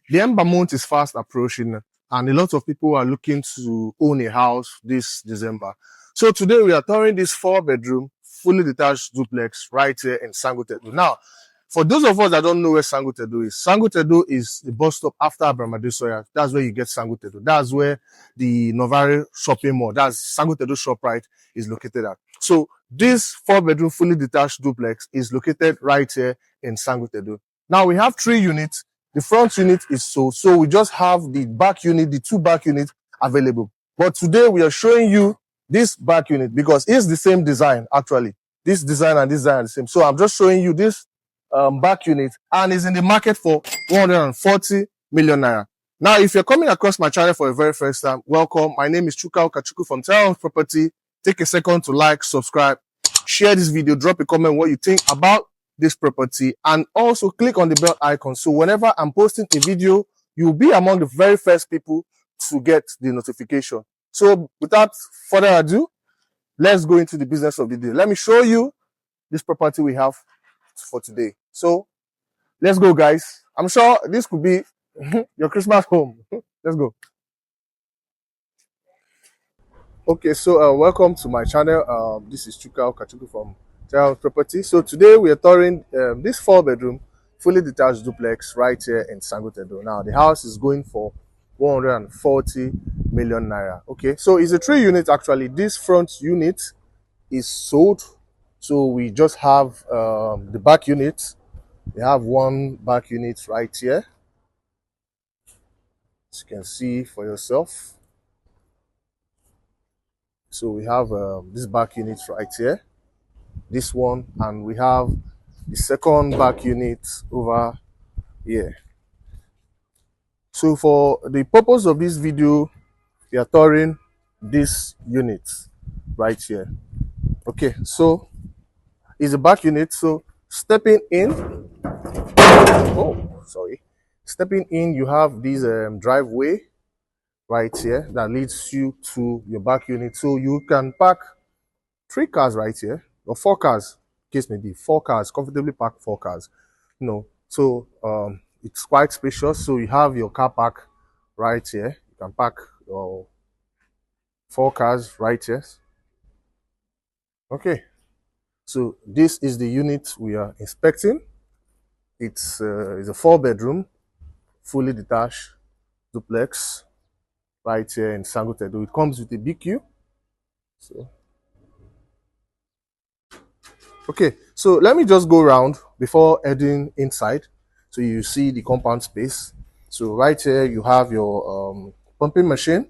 The Ember month is fast approaching, and a lot of people are looking to own a house this December. So today we are touring this 4-bedroom, fully detached duplex right here in SANGOTEDO. Now, for those of us that don't know where SANGOTEDO is the bus stop after Abramadesoya. That's where you get SANGOTEDO. That's where the Novare shopping mall, that's SANGOTEDO ShopRite, is located at. So this 4-bedroom, fully detached duplex is located right here in SANGOTEDO. Now we have 3 units. The front unit is sold, so we just have the back unit, the 2 back units available. But today we are showing you this back unit because it's the same design actually. This design and this design are the same. So I'm just showing you this back unit, and is in the market for 140 million naira. Now, if you're coming across my channel for the very first time, welcome. My name is Chuka from Terraholmesproperties. Take a second to like, subscribe, share this video, drop a comment what you think about this property, and also click on the bell icon. So whenever I'm posting a video, you'll be among the very first people to get the notification. So without further ado, let's go into the business of the day. Let me show you this property we have for today. So let's go, guys. I'm sure this could be your Christmas home. Let's go. Okay, so welcome to my channel. This is Chuka from Terraholmesproperties. So today we are touring this 4-bedroom, fully detached duplex right here in SANGOTEDO. Now the house is going for 140 million naira. Okay, so it's a 3-unit actually. This front unit is sold, so we just have the back unit. We have 1 back unit right here, as you can see for yourself. So we have this back unit right here, this one, and we have the second back unit over here. So for the purpose of this video, we are touring this unit right here. Okay, so it's a back unit. So stepping in, stepping in, you have this driveway right here that leads you to your back unit. So you can park 3 cars right here, or 4 cars, case may be 4 cars, comfortably park 4 cars. So it's quite spacious. So you have your car park right here. You can park your 4 cars right here. Okay, so this is the unit we are inspecting. It's a 4-bedroom, fully detached duplex right here in SANGOTEDO. It comes with a BQ. So okay, so let me just go around before heading inside so you see the compound space. So right here you have your pumping machine.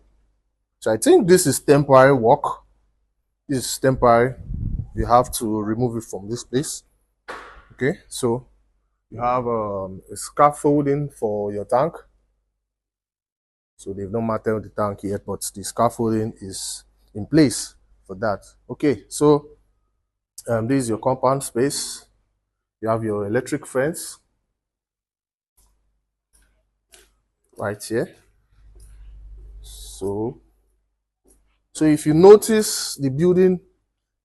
So I think this is temporary work. This is temporary. You have to remove it from this place. Okay, so you have a scaffolding for your tank. So they've not mounted the tank yet, but the scaffolding is in place for that. Okay, so this is your compound space. You have your electric fence right here. So if you notice, the building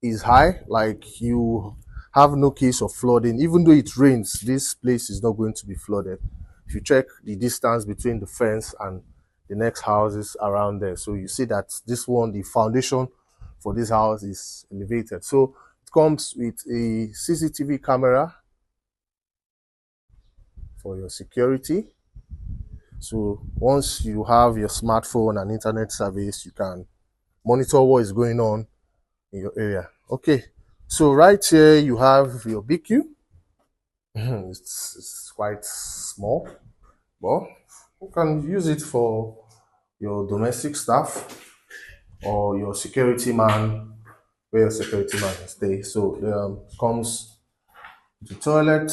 is high, like you have no case of flooding. Even though it rains, this place is not going to be flooded. If you check the distance between the fence and the next houses around there, so you see that this one, the foundation for this house is elevated. So it comes with a CCTV camera for your security. So once you have your smartphone and internet service, you can monitor what is going on in your area. Okay, so right here you have your BQ. It's quite small, but you can use it for your domestic staff or your security man, where your security man can stay. So comes the toilet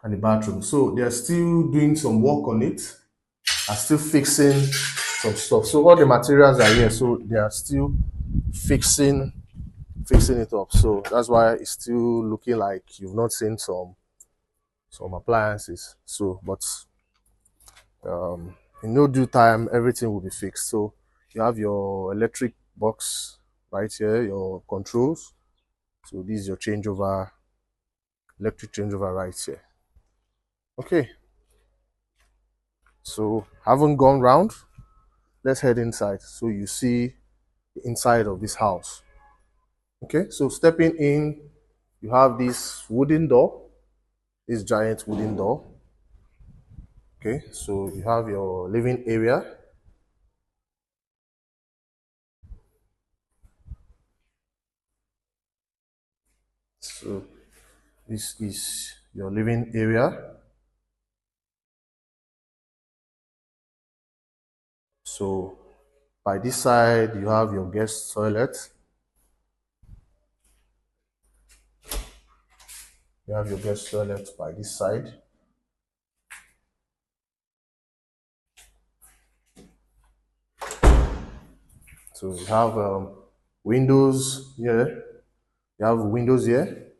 and the bathroom. So they are still doing some work on it, are still fixing some stuff. So all the materials are here, so they are still fixing it up. So that's why it's still looking like you've not seen some appliances. So but in no due time everything will be fixed. So you have your electric box right here, your controls. So this is your changeover, electric changeover right here. Okay, So haven't gone round. Let's head inside so you see the inside of this house. Okay, so stepping in, you have this wooden door, this giant wooden door. Okay, so you have your living area. So this is your living area. So by this side, you have your guest toilet. You have your guest toilet by this side. So you have windows here. You have windows here.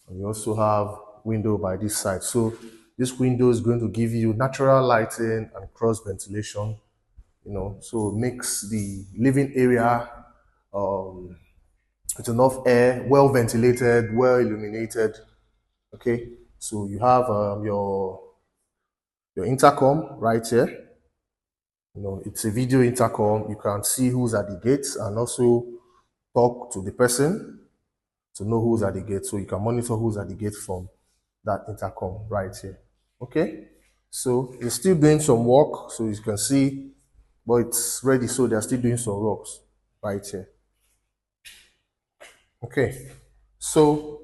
And you also have window by this side. So this window is going to give you natural lighting and cross ventilation. So it makes the living area with enough air, well ventilated, well illuminated. Okay, so you have your intercom right here. It's a video intercom. You can see who's at the gate and also talk to the person to know who's at the gate. So you can monitor who's at the gate from that intercom right here. Okay, so they're still doing some work, so you can see, but it's ready. So they're still doing some works right here. Okay, so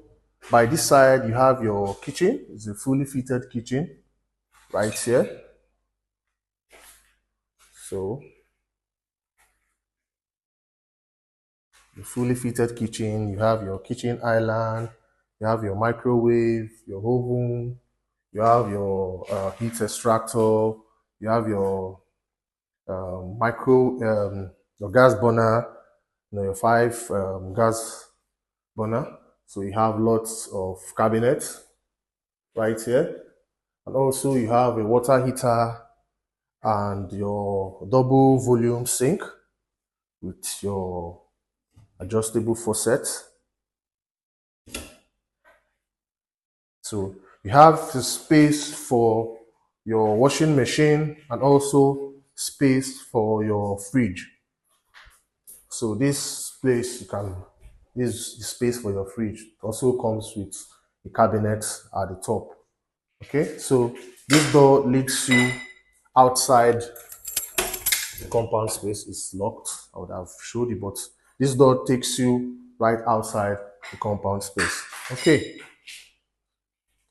by this side you have your kitchen. It's a fully fitted kitchen right here. So the fully fitted kitchen, you have your kitchen island, you have your microwave, your oven, you have your heat extractor, you have your your gas burner, your 5 gas burner. So you have lots of cabinets right here. And also you have a water heater and your double volume sink with your adjustable faucet. So you have the space for your washing machine and also space for your fridge. So this place this is the space for your fridge. It also comes with a cabinet at the top. Okay, so this door leads you outside the compound space. Is locked. I would have showed you, but this door takes you right outside the compound space. Okay,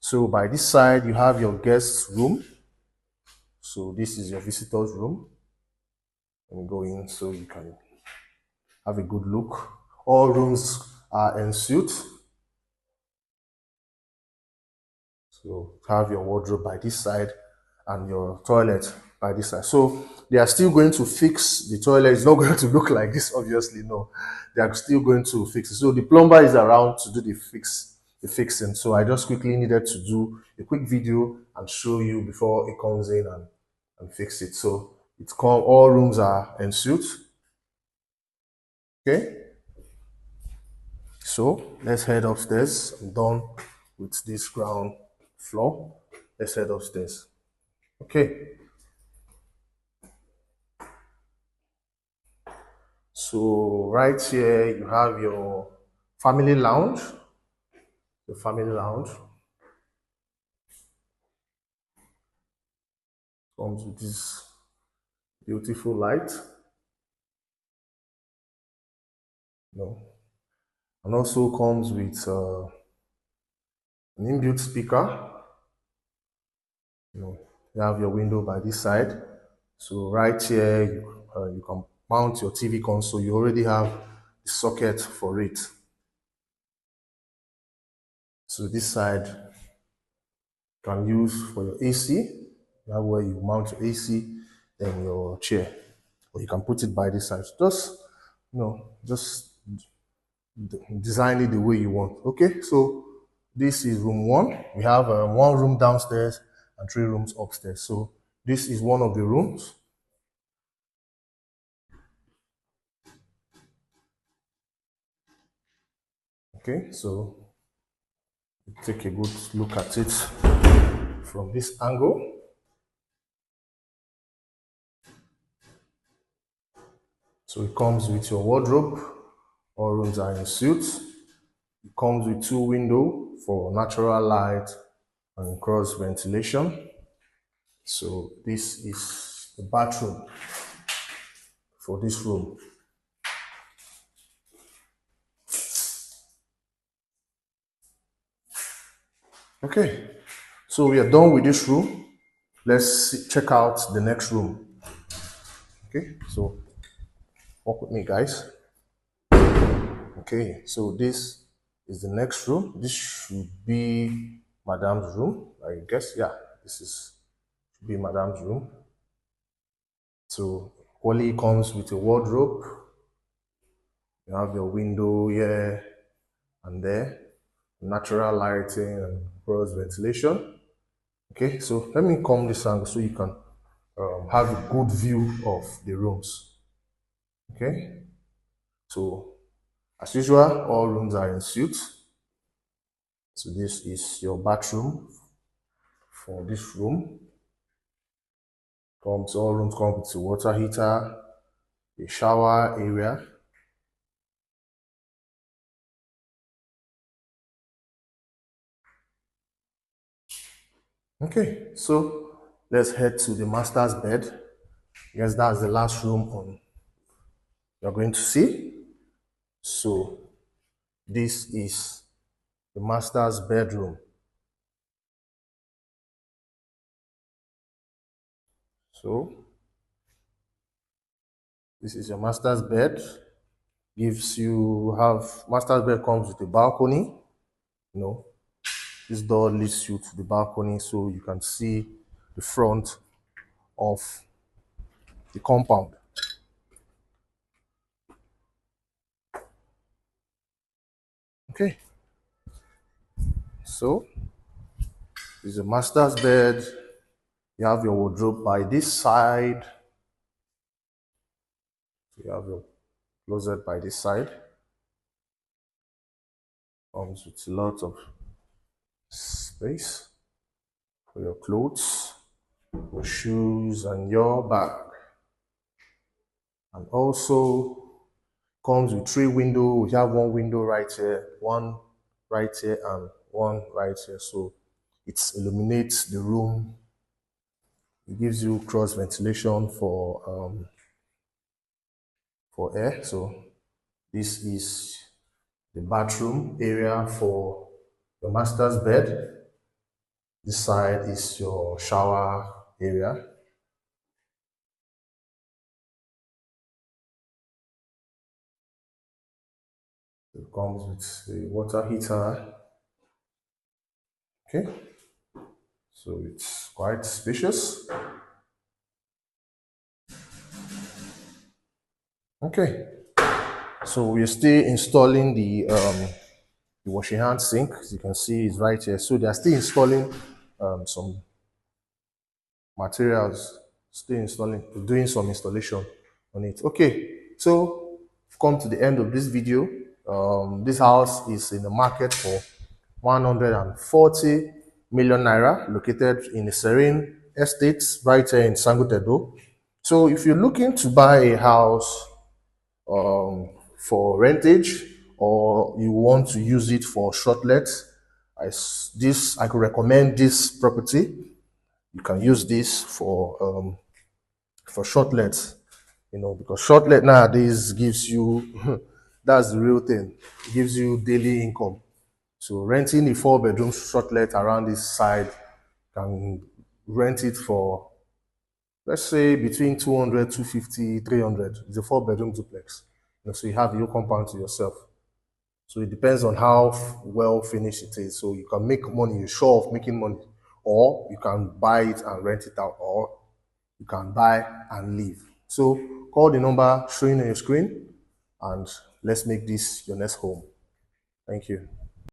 so by this side you have your guest room. So this is your visitor's room. Let me go in so you can have a good look. All rooms are en suite. So have your wardrobe by this side and your toilet by this side. So they are still going to fix the toilet. It's not going to look like this, obviously. No, they are still going to fix it. So the plumber is around to do the fixing. So I just quickly needed to do a quick video and show you before it comes in and fix it. So all rooms are en suite. Okay. So let's head upstairs. I'm done with this ground floor. Let's head upstairs. Okay. So right here you have your family lounge. The family lounge comes with this beautiful light. And also comes with an inbuilt speaker. You have your window by this side. So right here you can mount your TV console. You already have the socket for it. So this side you can use for your AC. That way you mount your AC, then your chair. Or you can put it by this side. Just design it the way you want. Okay, so this is room 1. We have 1 room downstairs and 3 rooms upstairs. So this is one of the rooms. Okay, so take a good look at it from this angle. So it comes with your wardrobe. All rooms are in suite. It comes with 2 windows for natural light and cross ventilation. So this is the bathroom for this room. Okay, so we are done with this room. Let's check out the next room. Okay, so walk with me, guys. Okay, so this is the next room. This should be Madam's room, I guess. Yeah, this is should be Madam's room. So Wally comes with a wardrobe. You have your window here and there, natural lighting and cross ventilation. Okay, so let me come this angle so you can have a good view of the rooms. Okay, so as usual, all rooms are in suite. So this is your bathroom for this room. All rooms come with a water heater, a shower area. Okay, so let's head to the master's bed. Yes, that's the last room you're going to see. So this is the master's bedroom. So this is your master's bed. Master's bed comes with a balcony. You know, this door leads you to the balcony so you can see the front of the compound. Okay, so this is a master's bed. You have your wardrobe by this side. You have your closet by this side. Comes with a lot of space for your clothes, your shoes, and your bag. And also comes with 3 windows. We have 1 window right here, 1 right here, and 1 right here. So it illuminates the room. It gives you cross ventilation for air. So this is the bathroom area for your master's bed. This side is your shower area. It comes with a water heater. Okay, so it's quite spacious. Okay, so we're still installing the washing hand sink. As you can see, it's right here. So they're still installing some materials, doing some installation on it. Okay, so we've come to the end of this video. This house is in the market for 140 million naira, located in a serene estate right here in SANGOTEDO. So if you're looking to buy a house for rentage, or you want to use it for short let, I could recommend this property. You can use this for short let, because short let nowadays gives you that's the real thing. It gives you daily income. So renting a 4-bedroom short let around this side, can rent it for, let's say, between 200, 250, 300. It's a 4-bedroom duplex. So you have your compound to yourself. So it depends on how well finished it is. So you can make money, you're sure of making money, or you can buy it and rent it out, or you can buy and leave. So call the number showing on your screen and let's make this your next home. Thank you.